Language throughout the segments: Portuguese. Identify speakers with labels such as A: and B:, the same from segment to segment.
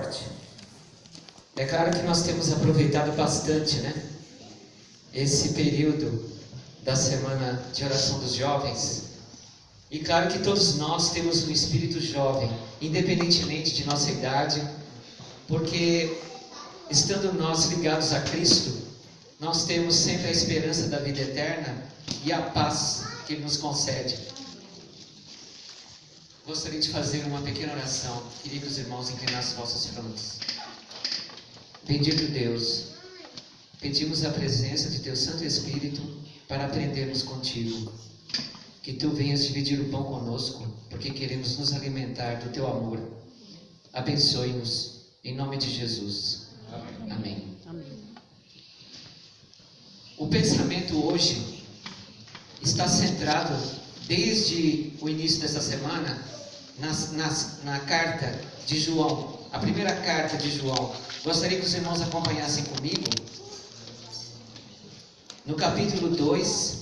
A: forte. É claro que nós temos aproveitado bastante, né? Esse período da semana de oração dos jovens. E claro que todos nós temos um espírito jovem, independentemente de nossa idade, porque estando nós ligados a Cristo, nós temos sempre a esperança da vida eterna e a paz que Ele nos concede. Gostaria de fazer uma pequena oração. Queria que os irmãos inclinassem vossas frontes. Bendito Deus, pedimos a presença de Teu Santo Espírito para aprendermos contigo. Que Tu venhas dividir o pão conosco, porque queremos nos alimentar do Teu amor. Abençoe-nos, em nome de Jesus. Amém. O pensamento hoje está centrado, desde o início dessa semana, na carta de João, a primeira carta de João. Gostaria que os irmãos acompanhassem comigo. No capítulo 2,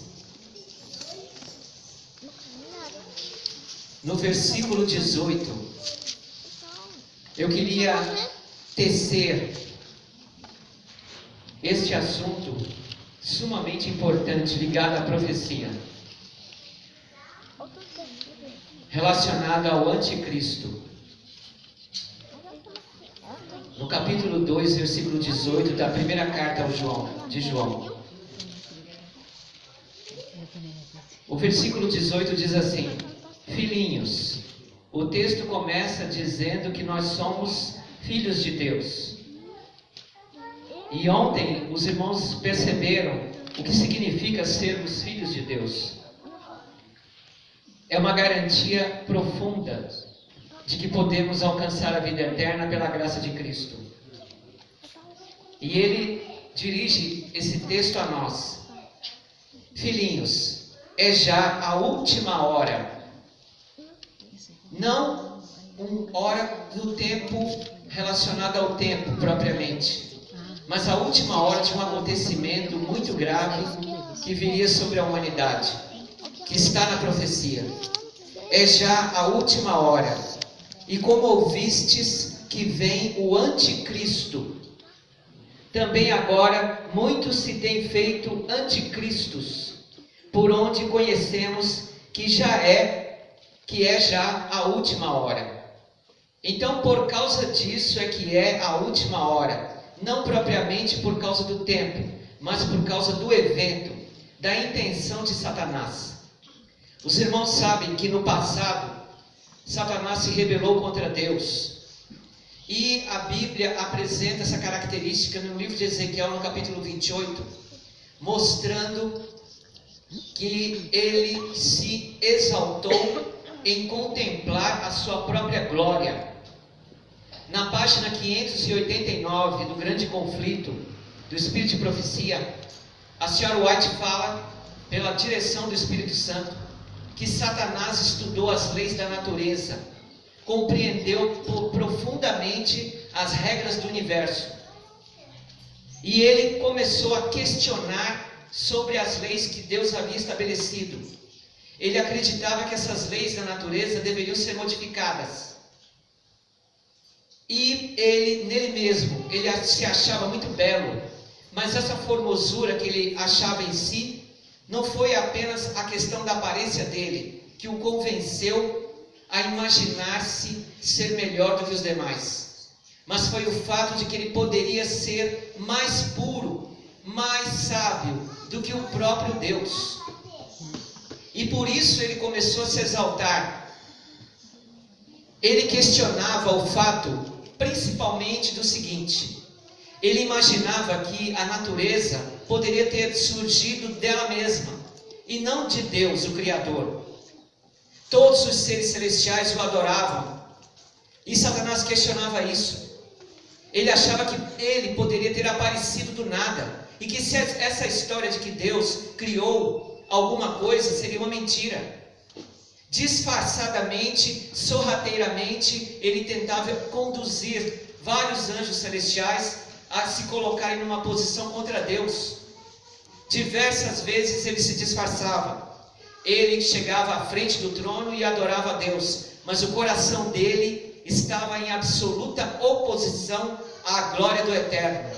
A: no versículo 18, eu queria tecer este assunto sumamente importante ligado à profecia, relacionado ao anticristo. No capítulo 2, versículo 18 da primeira carta de João. O versículo 18 diz assim: Filhinhos, o texto começa dizendo que nós somos filhos de Deus. E ontem os irmãos perceberam o que significa sermos filhos de Deus. É uma garantia profunda de que podemos alcançar a vida eterna pela graça de Cristo. E ele dirige esse texto a nós. Filhinhos, é já a última hora. Não uma hora do tempo relacionada ao tempo propriamente, mas a última hora de um acontecimento muito grave que viria sobre a humanidade, que está na profecia. É já a última hora. E como ouvistes que vem o anticristo, também agora muitos se têm feito anticristos, por onde conhecemos que é já a última hora. Então, por causa disso é que é a última hora, não propriamente por causa do tempo, mas por causa do evento, da intenção de Satanás. Os irmãos sabem que no passado, Satanás se rebelou contra Deus. E a Bíblia apresenta essa característica no livro de Ezequiel, no capítulo 28, mostrando que ele se exaltou em contemplar a sua própria glória. Na página 589 do Grande Conflito do Espírito de Profecia, a senhora White fala, pela direção do Espírito Santo, que Satanás estudou as leis da natureza, compreendeu profundamente as regras do universo, e ele começou a questionar sobre as leis que Deus havia estabelecido. Ele acreditava que essas leis da natureza deveriam ser modificadas. E nele mesmo, ele se achava muito belo, mas essa formosura que ele achava em si, não foi apenas a questão da aparência dele, que o convenceu a imaginar-se ser melhor do que os demais, mas foi o fato de que ele poderia ser mais puro, mais sábio do que o próprio Deus. E por isso ele começou a se exaltar. Ele questionava o fato, principalmente do seguinte: ele imaginava que a natureza poderia ter surgido dela mesma, e não de Deus, o Criador. Todos os seres celestiais o adoravam, e Satanás questionava isso. Ele achava que ele poderia ter aparecido do nada, e que se essa história de que Deus criou alguma coisa seria uma mentira. Disfarçadamente, sorrateiramente, ele tentava conduzir vários anjos celestiais a se colocarem numa posição contra Deus. Diversas vezes ele se disfarçava. Ele chegava à frente do trono e adorava a Deus, mas o coração dele estava em absoluta oposição à glória do Eterno.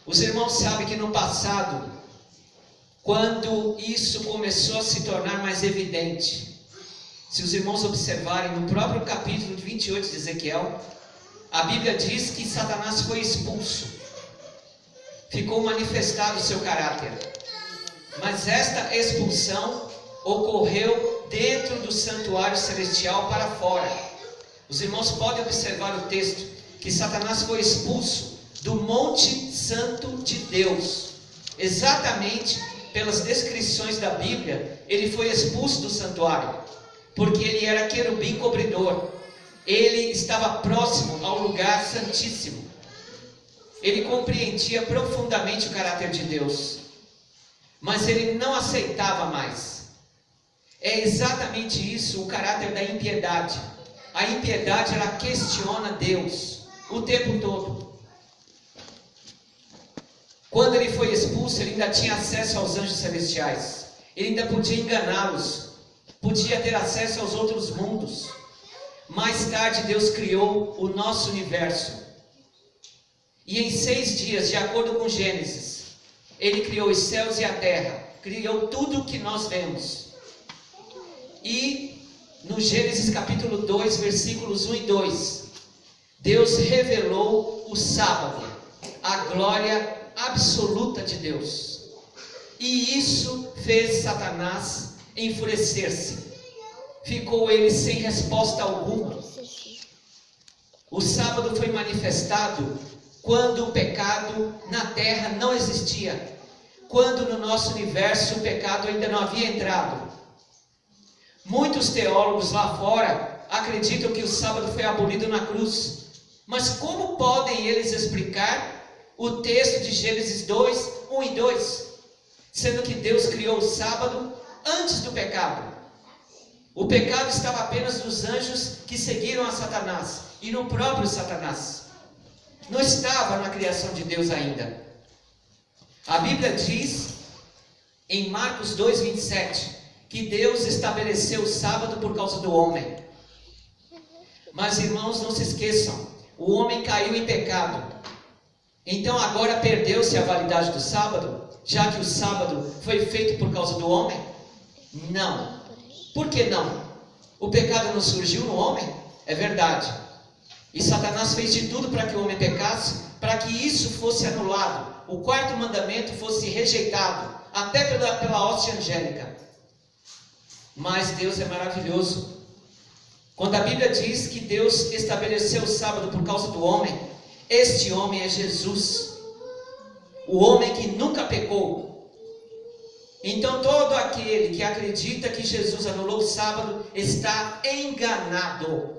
A: Os irmãos sabem que no passado, quando isso começou a se tornar mais evidente, se os irmãos observarem no próprio capítulo 28 de Ezequiel, a Bíblia diz que Satanás foi expulso, ficou manifestado o seu caráter. Mas esta expulsão ocorreu dentro do santuário celestial para fora. Os irmãos podem observar o texto, que Satanás foi expulso do Monte Santo de Deus. Exatamente pelas descrições da Bíblia, ele foi expulso do santuário, porque ele era querubim cobridor. Ele estava próximo ao lugar santíssimo. Ele compreendia profundamente o caráter de Deus, mas ele não aceitava mais. É exatamente isso o caráter da impiedade. A impiedade, ela questiona Deus o tempo todo. Quando ele foi expulso, ele ainda tinha acesso aos anjos celestiais. Ele ainda podia enganá-los, podia ter acesso aos outros mundos. Mais tarde, Deus criou o nosso universo. E em 6 dias, de acordo com Gênesis, Ele criou os céus e a terra. Criou tudo o que nós vemos. E no Gênesis capítulo 2, versículos 1 e 2, Deus revelou o sábado, a glória absoluta de Deus. E isso fez Satanás enfurecer-se. Ficou ele sem resposta alguma. O sábado foi manifestado quando o pecado na terra não existia, quando no nosso universo o pecado ainda não havia entrado. Muitos teólogos lá fora acreditam que o sábado foi abolido na cruz. Mas como podem eles explicar o texto de Gênesis 2, 1 e 2, sendo que Deus criou o sábado antes do pecado? O pecado estava apenas nos anjos que seguiram a Satanás e no próprio Satanás. Não estava na criação de Deus ainda. A Bíblia diz em Marcos 2, 27, que Deus estabeleceu o sábado por causa do homem. Mas, irmãos, não se esqueçam, o homem caiu em pecado. Então agora perdeu-se a validade do sábado, já que o sábado foi feito por causa do homem? Não. Por que não? O pecado não surgiu no homem? É verdade. E Satanás fez de tudo para que o homem pecasse, para que isso fosse anulado, o quarto mandamento fosse rejeitado, até pela hóstia angélica. Mas Deus é maravilhoso. Quando a Bíblia diz que Deus estabeleceu o sábado por causa do homem, este homem é Jesus, o homem que nunca pecou. Então todo aquele que acredita que Jesus anulou o sábado está enganado.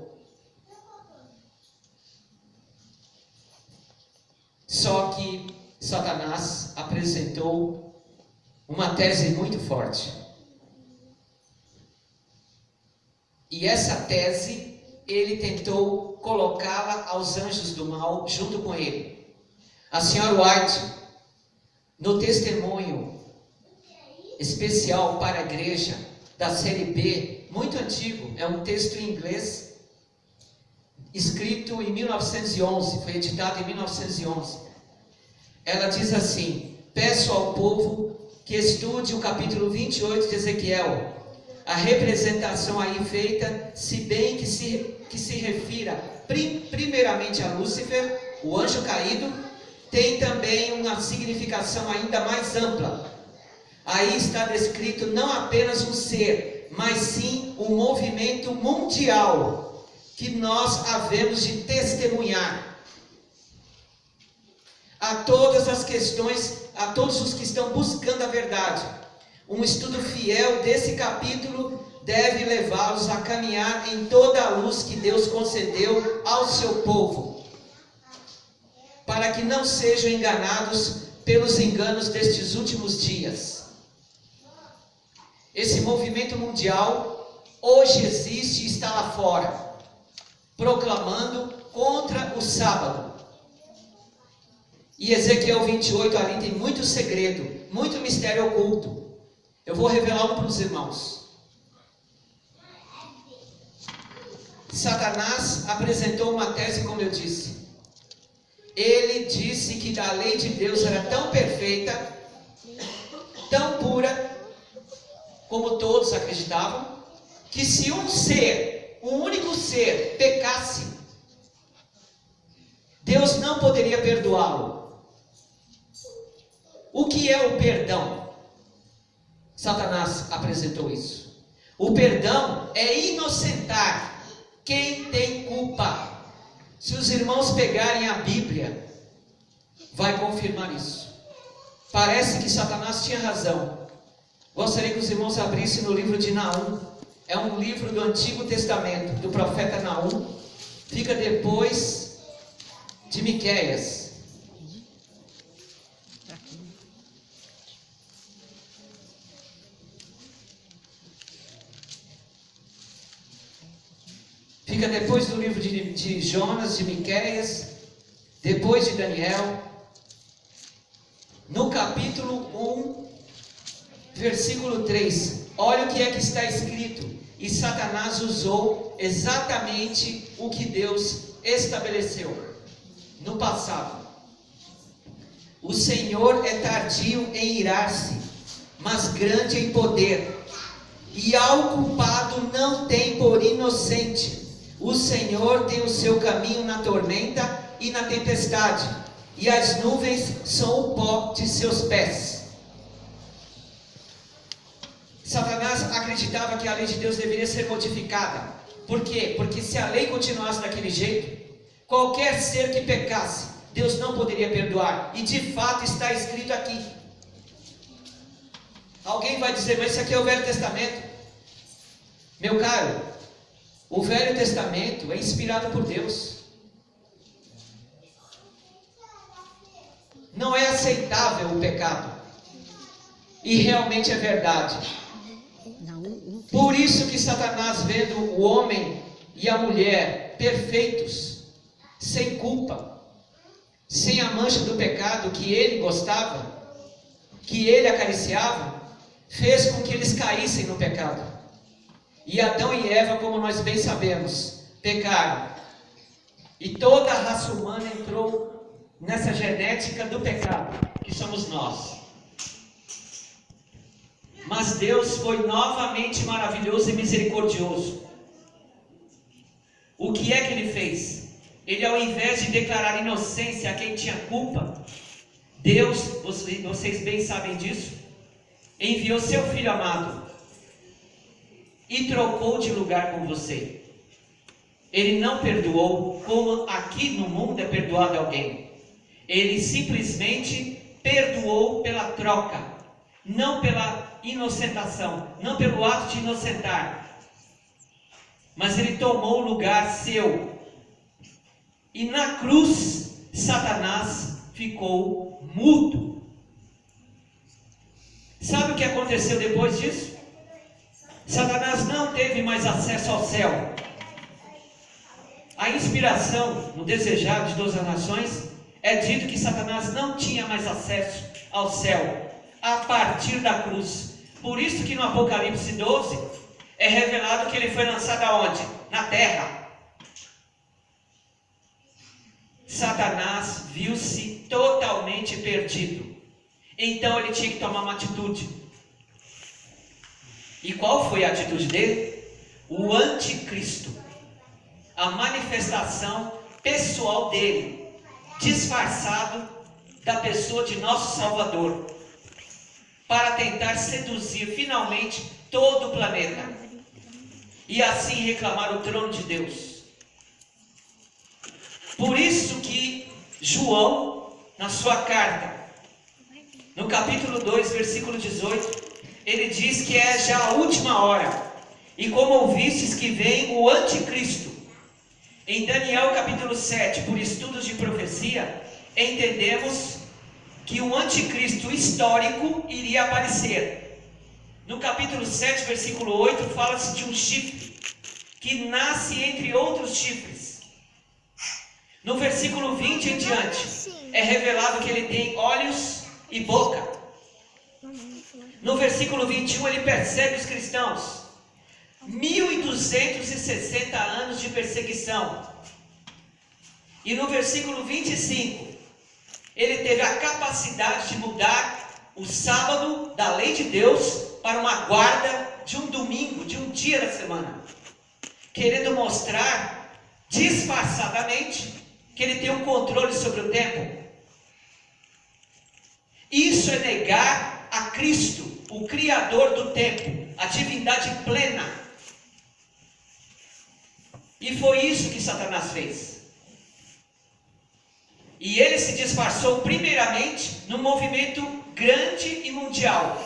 A: Só que Satanás apresentou uma tese muito forte. E essa tese, ele tentou colocá-la aos anjos do mal junto com ele. A senhora White, no testemunho especial para a igreja da série B, muito antigo, é um texto em inglês, escrito em 1911, foi editado em 1911. Ela diz assim: peço ao povo que estude o capítulo 28 de Ezequiel. A representação aí feita, se bem que se refira primeiramente a Lúcifer, o anjo caído, tem também uma significação ainda mais ampla. Aí está descrito não apenas um ser, mas sim um movimento mundial que nós havemos de testemunhar. A todas as questões, a todos os que estão buscando a verdade, um estudo fiel desse capítulo deve levá-los a caminhar em toda a luz que Deus concedeu ao seu povo, para que não sejam enganados pelos enganos destes últimos dias. Esse movimento mundial hoje existe e está lá fora, proclamando contra o sábado. E Ezequiel 28 ali tem muito segredo, muito mistério oculto. Eu vou revelar um para os irmãos. Satanás apresentou uma tese, como eu disse. Ele disse que a lei de Deus era tão perfeita, tão pura, como todos acreditavam, que se um ser, um único ser, pecasse, Deus não poderia perdoá-lo. O que é o perdão? Satanás apresentou isso. O perdão é inocentar quem tem culpa. Se os irmãos pegarem a Bíblia, vai confirmar isso. Parece que Satanás tinha razão. Gostaria que os irmãos abrissem no livro de Naum. É um livro do Antigo Testamento, do profeta Naum. Fica depois de Miqueias. Fica depois do livro de Jonas, de Miqueias, depois de Daniel. No capítulo 1, versículo 3. Olha o que é que está escrito. E Satanás usou exatamente o que Deus estabeleceu no passado. O Senhor é tardio em irar-se, mas grande em poder, e ao culpado não tem por inocente. O Senhor tem o seu caminho na tormenta e na tempestade, e as nuvens são o pó de seus pés. Satanás acreditava que a lei de Deus deveria ser modificada. Por quê? Porque se a lei continuasse daquele jeito, qualquer ser que pecasse, Deus não poderia perdoar. E de fato está escrito aqui. Alguém vai dizer, mas isso aqui é o Velho Testamento. Meu caro, o Velho Testamento é inspirado por Deus. Não é aceitável o pecado. E realmente é verdade. Por isso que Satanás, vendo o homem e a mulher perfeitos, sem culpa, sem a mancha do pecado que ele gostava, que ele acariciava, fez com que eles caíssem no pecado. E Adão e Eva, como nós bem sabemos, pecaram. E toda a raça humana entrou nessa genética do pecado, que somos nós. Mas Deus foi novamente maravilhoso e misericordioso. O que é que Ele fez? Ele, ao invés de declarar inocência a quem tinha culpa, Deus, vocês bem sabem disso, enviou seu Filho amado e trocou de lugar com você. Ele não perdoou como aqui no mundo é perdoado alguém. Ele simplesmente perdoou pela troca, não pela inocentação, não pelo ato de inocentar, mas ele tomou o lugar seu. E na cruz, Satanás ficou mudo. Sabe o que aconteceu depois disso? Satanás não teve mais acesso ao céu. A inspiração no Desejado de Todas as Nações é dito que Satanás não tinha mais acesso ao céu a partir da cruz. Por isso que no Apocalipse 12 é revelado que ele foi lançado aonde? Na terra. Satanás viu-se totalmente perdido. Então ele tinha que tomar uma atitude. E qual foi a atitude dele? O anticristo. A manifestação pessoal dele, disfarçado da pessoa de nosso Salvador, para tentar seduzir finalmente todo o planeta e assim reclamar o trono de Deus. Por isso que João, na sua carta, no capítulo 2, versículo 18, ele diz que é já a última hora, e como ouvistes que vem o anticristo. Em Daniel capítulo 7, por estudos de profecia, entendemos que um anticristo histórico iria aparecer. No capítulo 7, versículo 8, fala-se de um chifre, que nasce entre outros chifres. No versículo 20 em diante, é revelado que ele tem olhos e boca. No versículo 21, ele persegue os cristãos. 1260 anos de perseguição. E no versículo 25, ele teve a capacidade de mudar o sábado da lei de Deus para uma guarda de um domingo, de um dia da semana, querendo mostrar disfarçadamente que ele tem um controle sobre o tempo. Isso é negar a Cristo, o Criador do tempo, a divindade plena. E foi isso que Satanás fez. E ele se disfarçou primeiramente num movimento grande e mundial,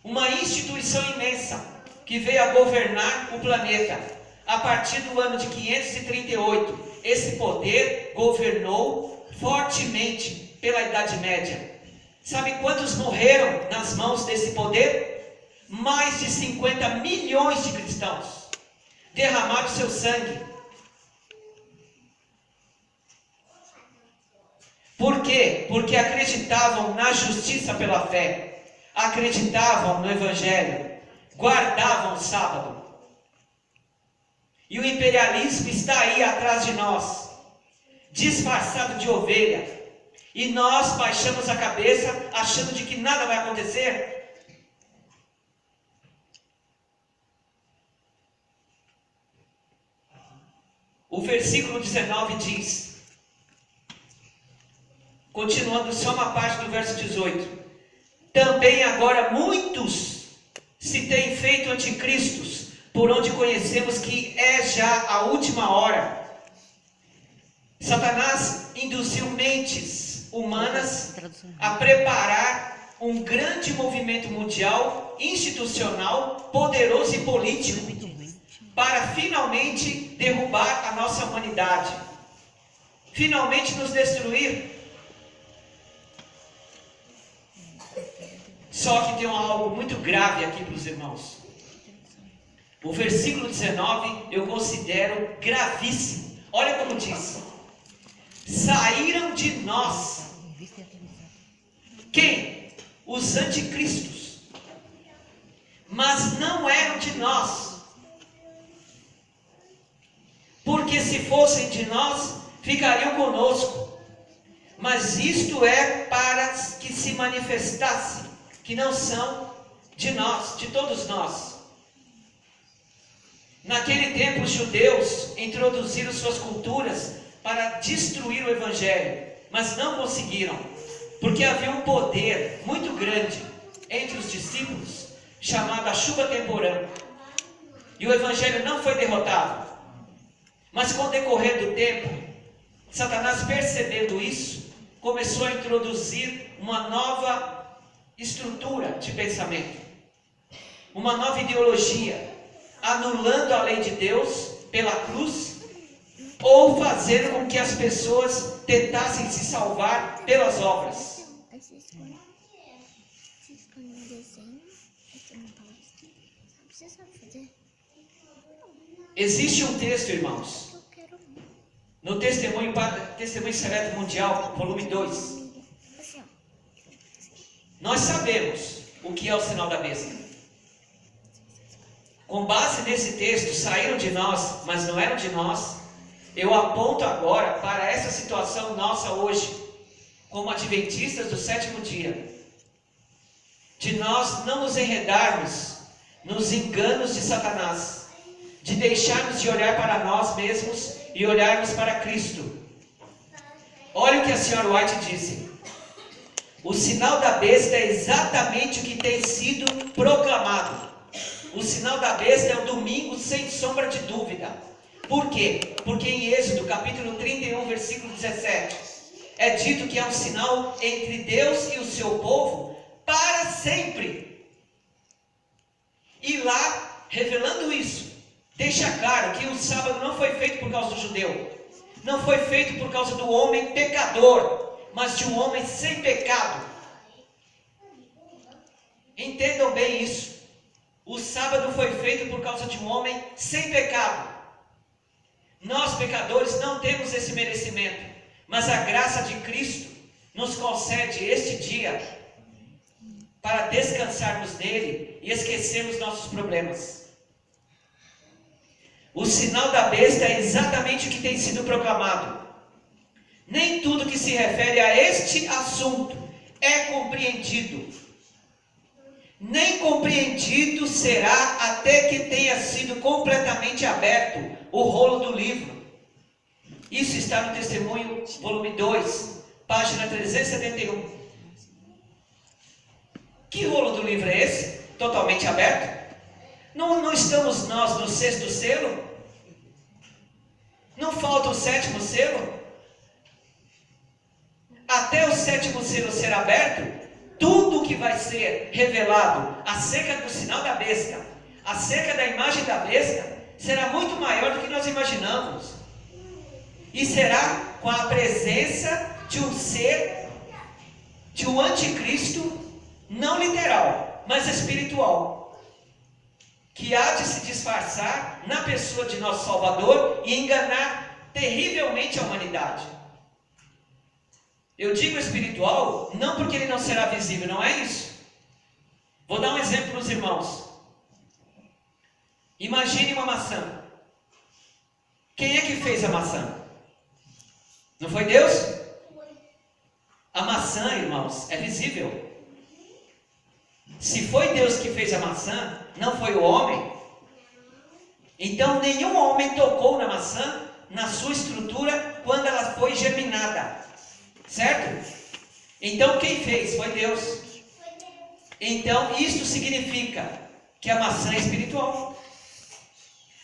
A: uma instituição imensa que veio a governar o planeta. A partir do ano de 538, esse poder governou fortemente pela Idade Média. Sabe quantos morreram nas mãos desse poder? Mais de 50 milhões de cristãos derramaram seu sangue. Por quê? Porque acreditavam na justiça pela fé, acreditavam no Evangelho, guardavam o sábado. E o imperialismo está aí atrás de nós, disfarçado de ovelha. E nós baixamos a cabeça, achando de que nada vai acontecer. O versículo 19 diz, continuando só uma parte do verso 18: também agora muitos se têm feito anticristos, por onde conhecemos que é já a última hora. Satanás induziu mentes humanas a preparar um grande movimento mundial, institucional, poderoso e político, para finalmente derrubar a nossa humanidade, finalmente nos destruir. Só que tem algo muito grave aqui para os irmãos. O versículo 19 eu considero gravíssimo. Olha como diz: saíram de nós. Quem? Os anticristos. Mas não eram de nós. Porque se fossem de nós, ficariam conosco. Mas isto é para que se manifestasse que não são de nós, de todos nós. Naquele tempo os judeus introduziram suas culturas para destruir o Evangelho, mas não conseguiram, porque havia um poder muito grande entre os discípulos, chamado a chuva temporã, e o Evangelho não foi derrotado. Mas com o decorrer do tempo, Satanás, percebendo isso, começou a introduzir uma nova estrutura de pensamento, uma nova ideologia, anulando a lei de Deus pela cruz, ou fazendo com que as pessoas tentassem se salvar pelas obras. Existe um texto, irmãos, no Testemunho Secreto Mundial, volume 2. Nós sabemos o que é o sinal da besta. Com base nesse texto, saíram de nós, mas não eram de nós. Eu aponto agora para essa situação nossa hoje, como adventistas do sétimo dia, de nós não nos enredarmos nos enganos de Satanás, de deixarmos de olhar para nós mesmos e olharmos para Cristo. Olha o que a senhora White disse: o sinal da besta é exatamente o que tem sido proclamado. O sinal da besta é o domingo, sem sombra de dúvida. Por quê? Porque em Êxodo, capítulo 31, versículo 17, é dito que é um sinal entre Deus e o seu povo para sempre. E lá, revelando isso, deixa claro que o sábado não foi feito por causa do judeu, não foi feito por causa do homem pecador, mas de um homem sem pecado. Entendam bem isso. O sábado foi feito por causa de um homem sem pecado. Nós, pecadores, não temos esse merecimento, mas a graça de Cristo nos concede este dia para descansarmos nele e esquecermos nossos problemas. O sinal da besta é exatamente o que tem sido proclamado. Nem tudo que se refere a este assunto é compreendido. Nem compreendido será até que tenha sido completamente aberto o rolo do livro. Isso está no Testemunho, volume 2, página 371. Que rolo do livro é esse? Totalmente aberto? Não estamos nós no 6º selo? Não falta o 7º selo? Até o 7º selo ser aberto, tudo que vai ser revelado acerca do sinal da besta, acerca da imagem da besta, será muito maior do que nós imaginamos. E será com a presença de um ser, de um anticristo, não literal, mas espiritual, que há de se disfarçar na pessoa de nosso Salvador e enganar terrivelmente a humanidade. Eu digo espiritual, não porque ele não será visível, não é isso. Vou dar um exemplo para os irmãos. Imagine uma maçã. Quem é que fez a maçã? Não foi Deus? A maçã, irmãos, é visível. Se foi Deus que fez a maçã, não foi o homem. Então nenhum homem tocou na maçã, na sua estrutura, quando ela foi germinada. Certo? Então quem fez? Foi Deus. Então isto significa que a maçã é espiritual.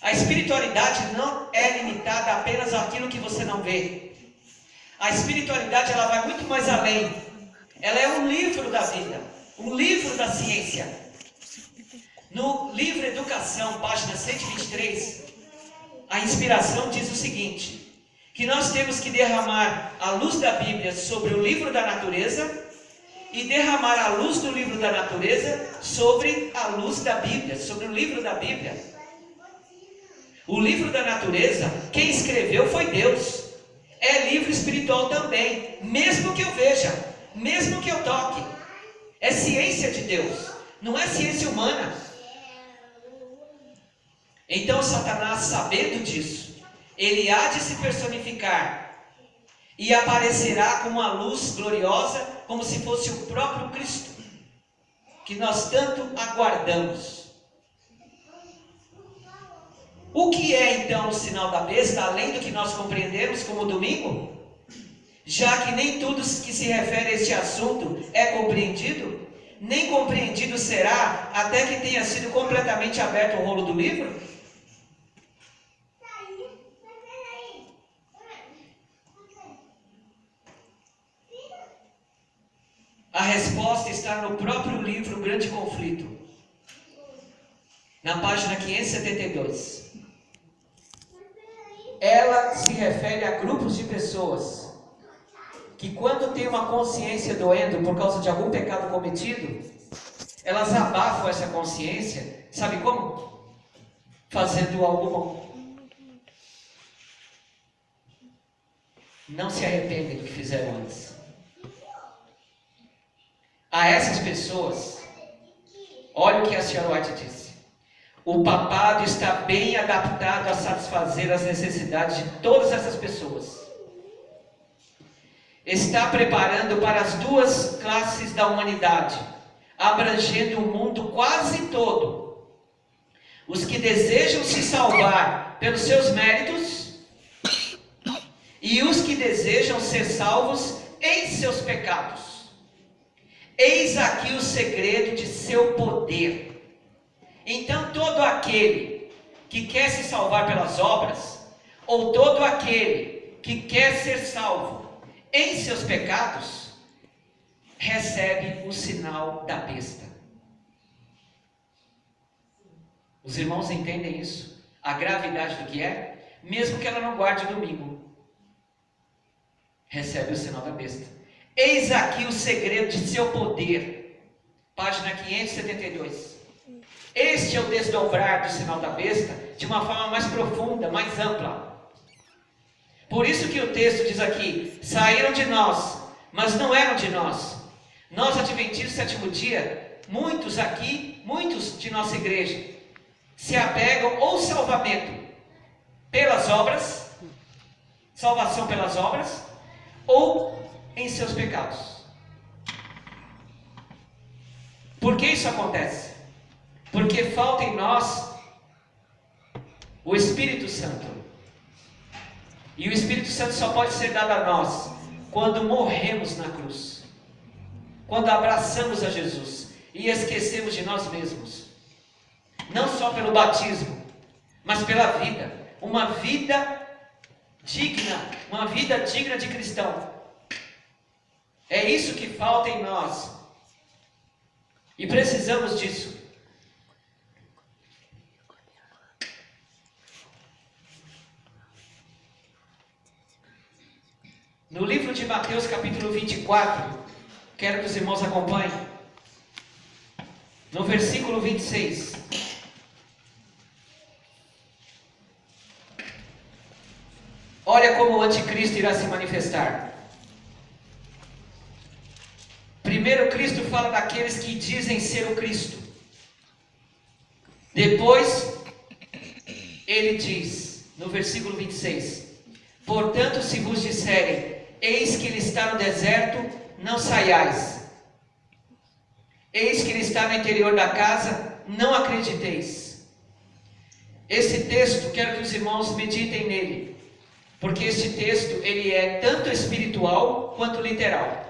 A: A espiritualidade não é limitada apenas àquilo que você não vê. A espiritualidade ela vai muito mais além. Ela é um livro da vida, um livro da ciência. No livro Educação, página 123, a inspiração diz o seguinte: que nós temos que derramar a luz da Bíblia sobre o livro da natureza e derramar a luz do livro da natureza sobre a luz da Bíblia, sobre o livro da Bíblia. O livro da natureza, quem escreveu foi Deus. É livro espiritual também, mesmo que eu veja, mesmo que eu toque. É ciência de Deus, não é ciência humana. Então Satanás, sabendo disso, ele há de se personificar e aparecerá com uma luz gloriosa, como se fosse o próprio Cristo, que nós tanto aguardamos. O que é então o sinal da besta, além do que nós compreendemos como domingo? Já que nem tudo que se refere a este assunto é compreendido, nem compreendido será até que tenha sido completamente aberto o rolo do livro? A resposta está no próprio livro O Grande Conflito, na página 572. Ela se refere a grupos de pessoas que, quando têm uma consciência doendo por causa de algum pecado cometido, elas abafam essa consciência, sabe como? Fazendo algo bom. Não se arrependem do que fizeram antes. A essas pessoas, olha o que a senhora White disse: o papado está bem adaptado a satisfazer as necessidades de todas essas pessoas. Está preparando para as duas classes da humanidade, abrangendo o mundo quase todo. Os que desejam se salvar pelos seus méritos e os que desejam ser salvos em seus pecados. Eis aqui o segredo de seu poder. Então todo aquele que quer se salvar pelas obras, ou todo aquele que quer ser salvo em seus pecados, recebe o sinal da besta. Os irmãos entendem isso? A gravidade do que é? Mesmo que ela não guarde o domingo, recebe o sinal da besta. Eis aqui o segredo de seu poder. Página 572. Este é o desdobrar do sinal da besta de uma forma mais profunda, mais ampla. Por isso que o texto diz aqui: saíram de nós, mas não eram de nós. Nós, adventistas do sétimo dia, muitos aqui, muitos de nossa igreja, se apegam ao salvamento pelas obras, salvação pelas obras, ou em seus pecados. Por que isso acontece? Porque falta em nós o Espírito Santo. E o Espírito Santo só pode ser dado a nós quando morremos na cruz, quando abraçamos a Jesus e esquecemos de nós mesmos, não só pelo batismo, mas pela vida, uma vida digna de cristão. É isso que falta em nós, e precisamos disso. No livro de Mateus, capítulo 24, quero que os irmãos acompanhem. No versículo 26. Olha como o anticristo irá se manifestar. Primeiro, Cristo fala daqueles que dizem ser o Cristo. Depois, ele diz, no versículo 26, portanto, se vos disserem, eis que ele está no deserto, não saiais. Eis que ele está no interior da casa, não acrediteis. Esse texto, quero que os irmãos meditem nele, porque este texto, ele é tanto espiritual quanto literal.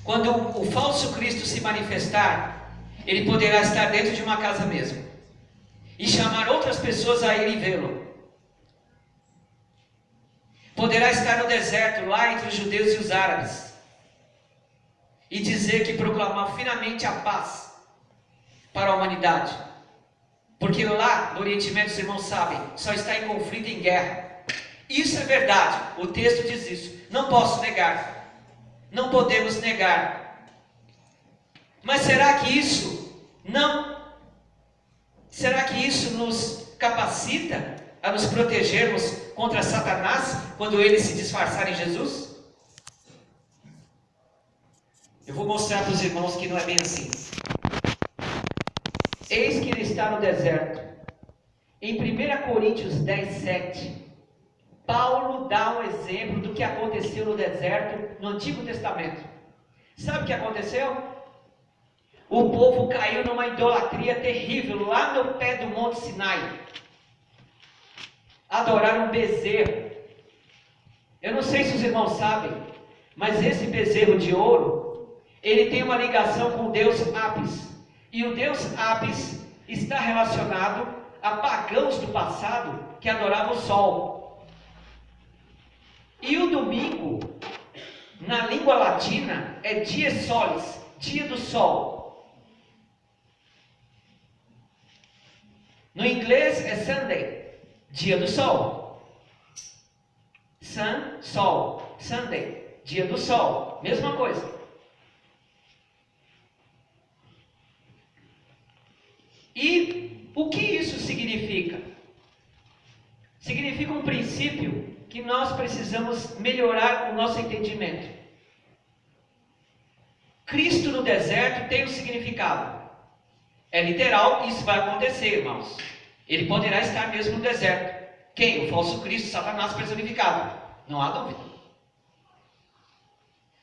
A: Quando o falso Cristo se manifestar, ele poderá estar dentro de uma casa mesmo, e chamar outras pessoas a irem vê-lo. Poderá estar no deserto, lá entre os judeus e os árabes, e dizer que proclamar finalmente a paz para a humanidade. Porque lá no Oriente Médio, os irmãos sabem, só está em conflito e em guerra. Isso é verdade, o texto diz isso. Não posso negar. Não podemos negar. Mas será que isso nos capacita a nos protegermos contra Satanás quando ele se disfarçar em Jesus? Eu vou mostrar para os irmãos que não é bem assim. Eis que ele está no deserto. Em 1 Coríntios 10, 7, Paulo dá um exemplo do que aconteceu no deserto no Antigo Testamento. Sabe o que aconteceu? O povo caiu numa idolatria terrível lá no pé do Monte Sinai. Adoraram um bezerro. Eu não sei se os irmãos sabem, mas esse bezerro de ouro, ele tem uma ligação com o deus Apis. E o deus Apis está relacionado a pagãos do passado que adoravam o sol. E o domingo, na língua latina, é dies solis, dia do sol. No inglês é Sunday, dia do sol. Sun, sol. Sunday, dia do sol. Mesma coisa. E o que isso significa? Significa um princípio que nós precisamos melhorar o nosso entendimento. Cristo no deserto tem um significado. É literal, isso vai acontecer, irmãos. Ele poderá estar mesmo no deserto. Quem? O falso Cristo, Satanás personificado. Não há dúvida.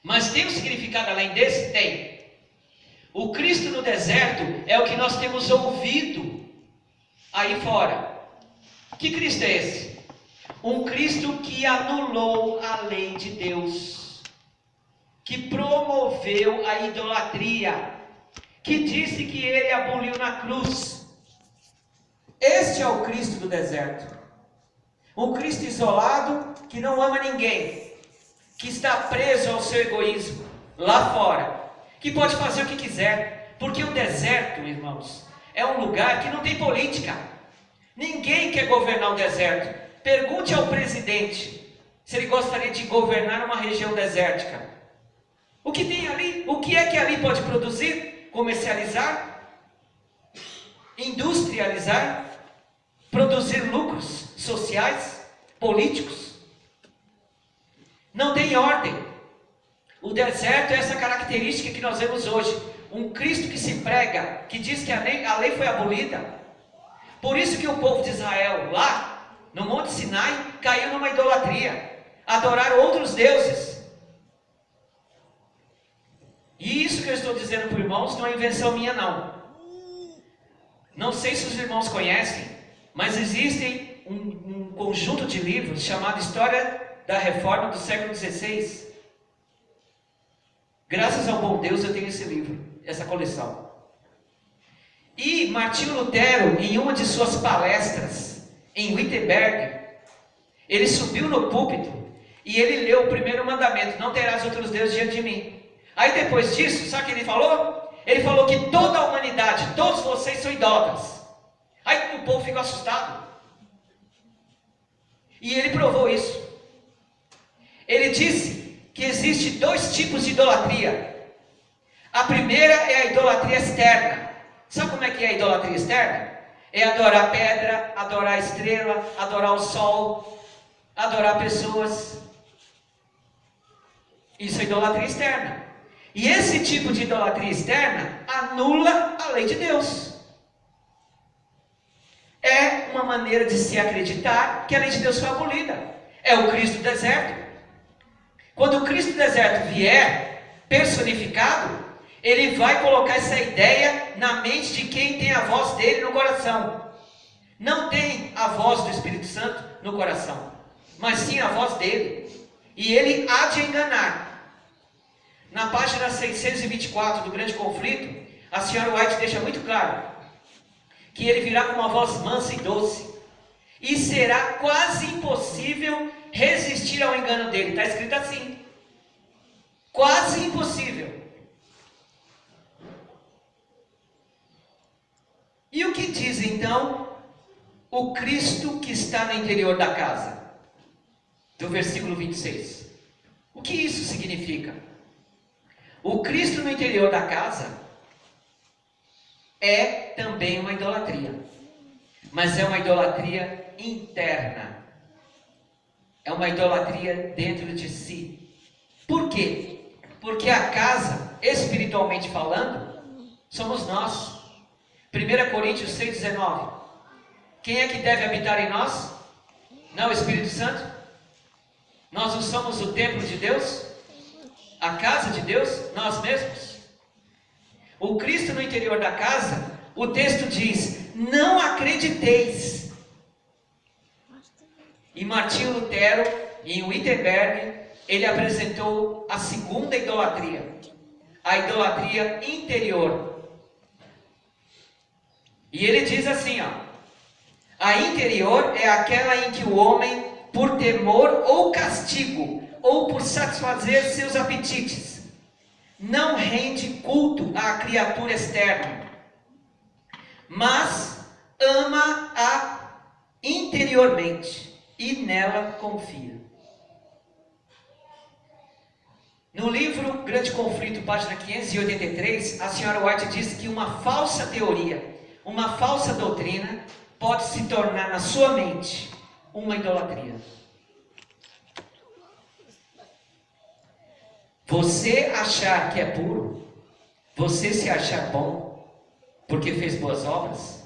A: Mas tem um significado além desse? Tem. O Cristo no deserto é o que nós temos ouvido aí fora. Que Cristo é esse? Um Cristo que anulou a lei de Deus, que promoveu a idolatria, que disse que ele aboliu na cruz. Este é o Cristo do deserto. Um Cristo isolado, que não ama ninguém, que está preso ao seu egoísmo, lá fora, que pode fazer o que quiser, porque o deserto, irmãos, é um lugar que não tem política. Ninguém quer governar o deserto. Pergunte ao presidente se ele gostaria de governar uma região desértica. O que tem ali? O que é que ali pode produzir? Comercializar? Industrializar? Produzir lucros sociais? Políticos? Não tem ordem. O deserto é essa característica que nós vemos hoje. Um Cristo que se prega, que diz que a lei foi abolida. Por isso que o povo de Israel lá no Monte Sinai, caiu numa idolatria. Adoraram outros deuses. E isso que eu estou dizendo para os irmãos não é invenção minha, não. Não sei se os irmãos conhecem, mas existem um conjunto de livros chamado História da Reforma do século XVI. Graças ao bom Deus eu tenho esse livro, essa coleção. E Martinho Lutero, em uma de suas palestras em Wittenberg, ele subiu no púlpito e ele leu o primeiro mandamento: não terás outros deuses diante de mim. Aí depois disso, sabe o que ele falou? Ele falou que toda a humanidade, todos vocês são idólatras. Aí o povo ficou assustado. E ele provou isso. Ele disse que existe 2 tipos de idolatria. A primeira é a idolatria externa. Sabe como é que é a idolatria externa? É adorar pedra, adorar estrela, adorar o sol, adorar pessoas. Isso é idolatria externa. E esse tipo de idolatria externa anula a lei de Deus. É uma maneira de se acreditar que a lei de Deus foi abolida. É o Cristo do deserto. Quando o Cristo do deserto vier personificado, ele vai colocar essa ideia na mente de quem tem a voz dele no coração. Não tem a voz do Espírito Santo no coração, mas sim a voz dele. E ele há de enganar. Na página 624 do Grande Conflito, a senhora White deixa muito claro que ele virá com uma voz mansa e doce, e será quase impossível resistir ao engano dele. Está escrito assim: quase impossível. E o que diz então o Cristo que está no interior da casa? Do versículo 26. O que isso significa? O Cristo no interior da casa é também uma idolatria, mas é uma idolatria interna, é uma idolatria dentro de si. Por quê? Porque a casa, espiritualmente falando, somos nós. 1 Coríntios 6,19. Quem é que deve habitar em nós? Não o Espírito Santo? Nós não somos o templo de Deus? A casa de Deus? Nós mesmos? O Cristo no interior da casa, o texto diz: não acrediteis. E Martinho Lutero, em Wittenberg, ele apresentou a segunda idolatria, a idolatria interior. E ele diz assim, ó: a interior é aquela em que o homem, por temor ou castigo, ou por satisfazer seus apetites, não rende culto à criatura externa, mas ama-a interiormente e nela confia. No livro Grande Conflito, página 583, a senhora White diz que uma falsa teoria, uma falsa doutrina, pode se tornar na sua mente uma idolatria. Você achar que é puro, você se achar bom, porque fez boas obras,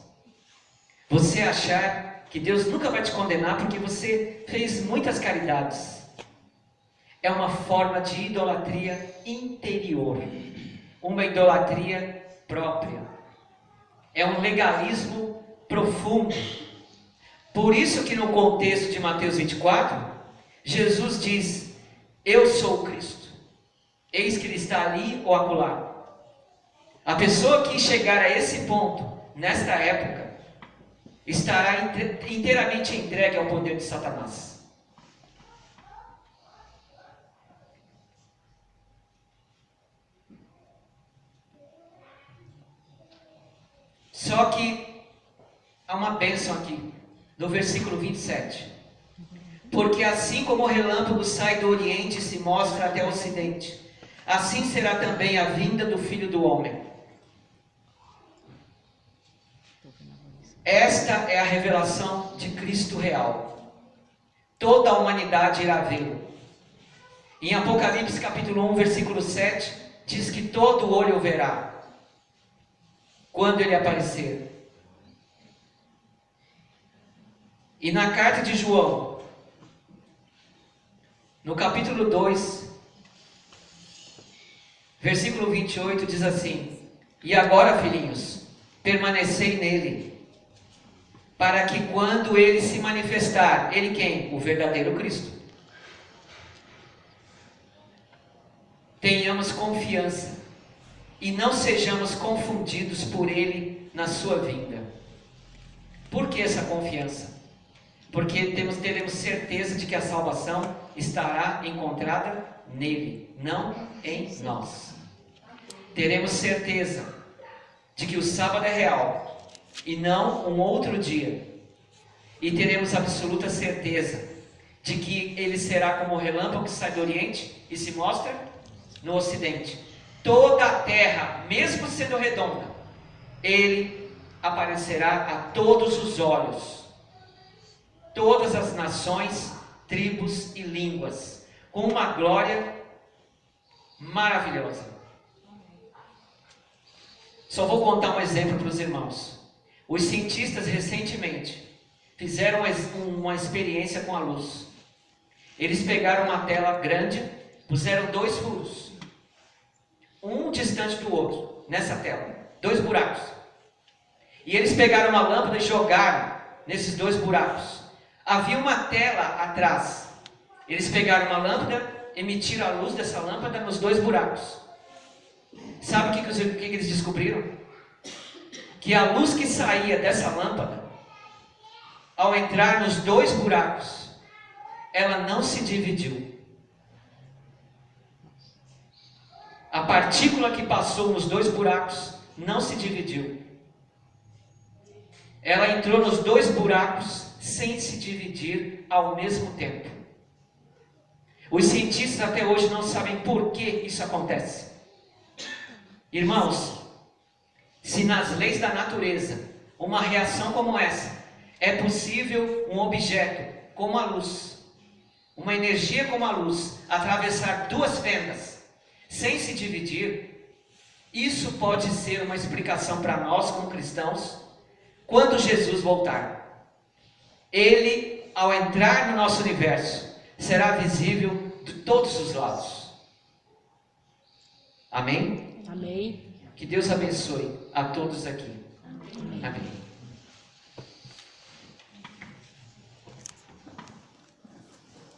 A: você achar que Deus nunca vai te condenar porque você fez muitas caridades, é uma forma de idolatria interior, uma idolatria própria, é um legalismo profundo. Por isso que no contexto de Mateus 24, Jesus diz: eu sou o Cristo, eis que ele está ali ou acolá. A pessoa que chegar a esse ponto, nesta época, estará inteiramente entregue ao poder de Satanás. Só que há uma bênção aqui, no versículo 27. Porque assim como o relâmpago sai do Oriente e se mostra até o Ocidente, assim será também a vinda do Filho do Homem. Esta é a revelação de Cristo real. Toda a humanidade irá vê-lo. Em Apocalipse capítulo 1, versículo 7, diz que todo olho o verá quando ele aparecer. E na carta de João, no capítulo 2, versículo 28, diz assim: E agora, filhinhos, permanecei nele, para que quando ele se manifestar, ele quem? O verdadeiro Cristo, tenhamos confiança e não sejamos confundidos por ele na sua vinda. Por que essa confiança? Porque teremos certeza de que a salvação estará encontrada nele, não em nós. Teremos certeza de que o sábado é real e não um outro dia. E teremos absoluta certeza de que ele será como o relâmpago que sai do Oriente e se mostra no Ocidente. Toda a terra, mesmo sendo redonda, ele aparecerá a todos os olhos. Todas as nações, tribos e línguas, com uma glória maravilhosa. Só vou contar um exemplo para os irmãos. Os cientistas recentemente fizeram uma experiência com a luz. Eles pegaram uma tela grande, puseram 2 furos, um distante do outro, nessa tela, 2 buracos. E eles pegaram uma lâmpada e jogaram nesses 2 buracos. Havia uma tela atrás. Eles pegaram uma lâmpada, emitiram a luz dessa lâmpada nos 2 buracos. Sabe o que eles descobriram? Que a luz que saía dessa lâmpada, ao entrar nos 2 buracos, ela não se dividiu. A partícula que passou nos 2 buracos não se dividiu. Ela entrou nos 2 buracos sem se dividir ao mesmo tempo. Os cientistas até hoje não sabem por que isso acontece. Irmãos, se nas leis da natureza uma reação como essa é possível, um objeto como a luz, uma energia como a luz, atravessar 2 fendas sem se dividir, isso pode ser uma explicação para nós como cristãos quando Jesus voltar. Ele, ao entrar no nosso universo, será visível de todos os lados. Amém?
B: Amém.
A: Que Deus abençoe a todos aqui.
B: Amém.
A: Amém.